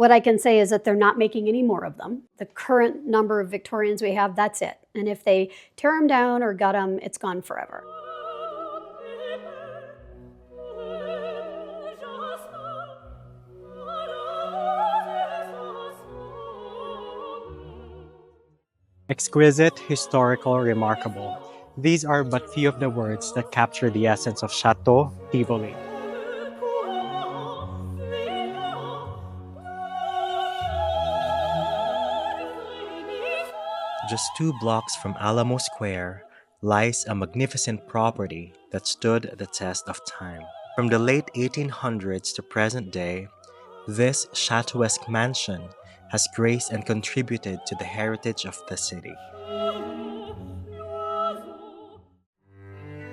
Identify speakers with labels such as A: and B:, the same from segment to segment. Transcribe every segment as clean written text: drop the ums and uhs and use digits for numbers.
A: What I can say is that they're not making any more of them. The current number of Victorians we have, that's it. And if they tear them down or gut them, it's gone forever.
B: Exquisite, historical, remarkable. These are but few of the words that capture the essence of Chateau Tivoli. Just 2 blocks from Alamo Square lies a magnificent property that stood the test of time. From the late 1800s to present day, this Chateauesque mansion has graced and contributed to the heritage of the city.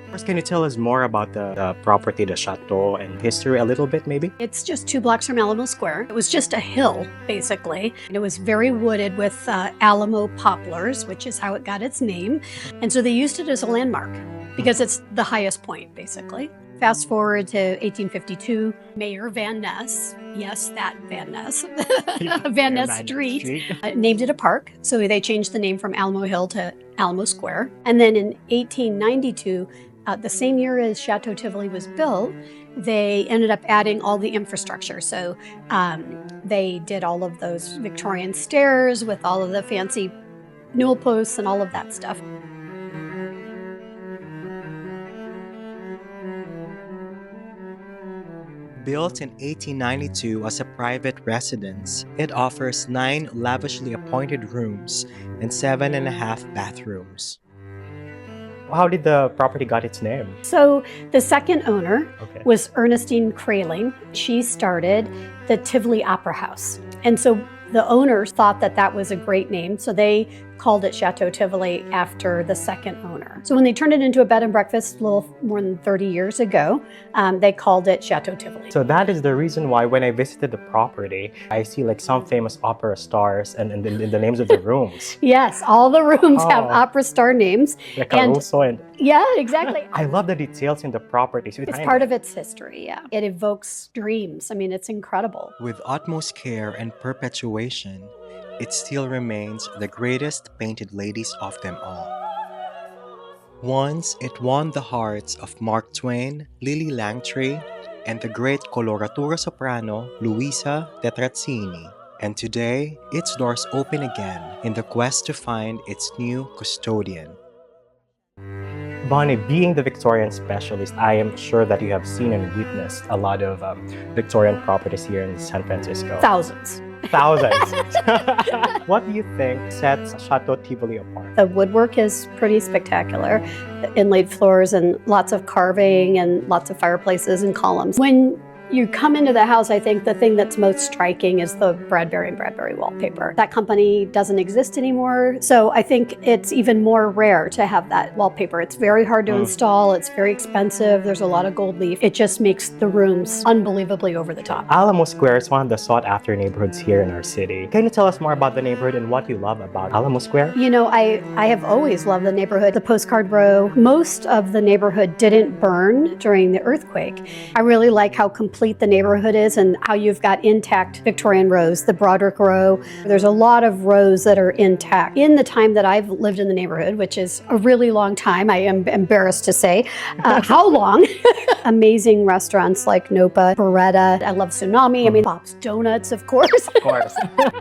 B: First, can you tell us more about the property, the chateau, and history a little bit, maybe?
A: It's just 2 blocks from Alamo Square. It was just a hill, basically. And it was very wooded with Alamo poplars, which is how it got its name. And so they used it as a landmark because it's the highest point, basically. Fast forward to 1852, Mayor Van Ness, yes, that Van Ness, Van Ness Street, named it a park. So they changed the name from Alamo Hill to Alamo Square. And then in 1892, the same year as Chateau Tivoli was built, they ended up adding all the infrastructure. So they did all of those Victorian stairs with all of the fancy newel posts and all of that stuff.
B: Built in 1892 as a private residence, it offers 9 lavishly appointed rooms and 7.5 bathrooms. How did the property got its name?
A: So the second owner was Ernestine Kraling. She started the Tivoli Opera House. And so the owners thought that that was a great name, so they called it Chateau Tivoli after the second owner. So when they turned it into a bed and breakfast a little more than 30 years ago, they called it Chateau Tivoli.
B: So that is the reason why when I visited the property, I see like some famous opera stars and the names of the rooms.
A: Yes, all the rooms have opera star names.
B: Like Caruso and...
A: Yeah, exactly.
B: I love the details in the property. So
A: it's part of its history, yeah. It evokes dreams. I mean, it's incredible.
B: With utmost care and perpetuation, it still remains the greatest painted ladies of them all. Once, it won the hearts of Mark Twain, Lily Langtry, and the great coloratura soprano Luisa Tetrazzini. And today, its doors open again in the quest to find its new custodian. Bonnie, being the Victorian specialist, I am sure that you have seen and witnessed a lot of Victorian properties here in San Francisco.
A: Thousands.
B: What do you think sets Chateau Tivoli apart?
A: The woodwork is pretty spectacular. Inlaid floors and lots of carving and lots of fireplaces and columns. When you come into the house, I think the thing that's most striking is the Bradbury and Bradbury wallpaper. That company doesn't exist anymore, so I think it's even more rare to have that wallpaper. It's very hard to install, it's very expensive, there's a lot of gold leaf. It just makes the rooms unbelievably over the top.
B: Alamo Square is one of the sought-after neighborhoods here in our city. Can you tell us more about the neighborhood and what you love about Alamo Square?
A: You know, I have always loved the neighborhood. The postcard row, most of the neighborhood didn't burn during the earthquake. I really like how complete the neighborhood is and how you've got intact Victorian rows, the Broderick row. There's a lot of rows that are intact. In the time that I've lived in the neighborhood, which is a really long time, I am embarrassed to say how long, amazing restaurants like Nopa, Beretta, I love Tsunami, I mean Bob's Donuts, of course.
B: Of course.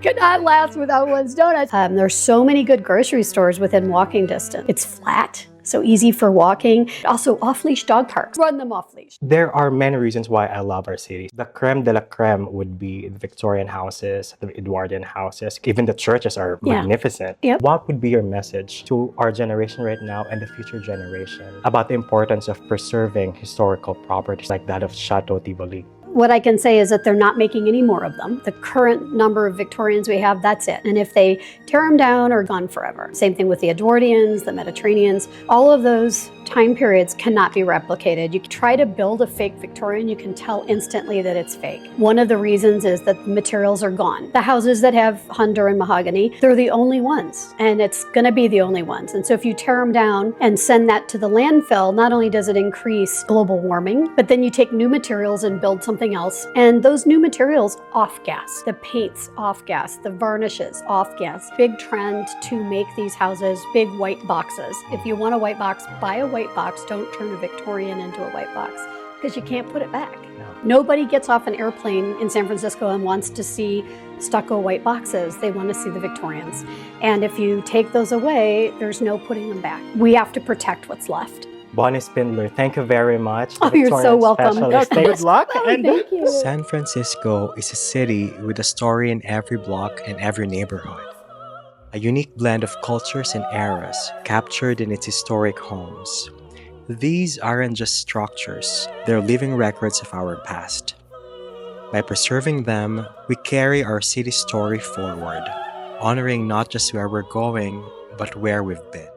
A: Could not last without one's donuts. There's so many good grocery stores within walking distance. It's flat, so easy for walking. Also off-leash dog parks. Run them off-leash.
B: There are many reasons why I love our city. The creme de la creme would be the Victorian houses, the Edwardian houses. Even the churches are magnificent.
A: Yep.
B: What would be your message to our generation right now and the future generation about the importance of preserving historical properties like that of Chateau Tivoli?
A: What I can say is that they're not making any more of them. The current number of Victorians we have, that's it. And if they tear them down, or gone forever. Same thing with the Edwardians, the Mediterraneans. All of those time periods cannot be replicated. You try to build a fake Victorian, you can tell instantly that it's fake. One of the reasons is that the materials are gone. The houses that have Honduran mahogany, they're the only ones, and it's gonna be the only ones. And so if you tear them down and send that to the landfill, not only does it increase global warming, but then you take new materials and build something something else. And those new materials off-gas, the paints off-gas, the varnishes off-gas. Big trend to make these houses big white boxes. If you want a white box, buy a white box. Don't turn a Victorian into a white box because you can't put it back. Nobody gets off an airplane in San Francisco and wants to see stucco white boxes. They want to see the Victorians. And if you take those away, there's no putting them back. We have to protect what's left.
C: Bonnie Spindler, thank you very much.
A: Oh, you're so welcome.
C: Specialist.
D: Good luck.
A: Oh,
D: And
A: thank you.
B: San Francisco is a city with a story in every block and every neighborhood. A unique blend of cultures and eras captured in its historic homes. These aren't just structures, they're living records of our past. By preserving them, we carry our city's story forward, honoring not just where we're going, but where we've been.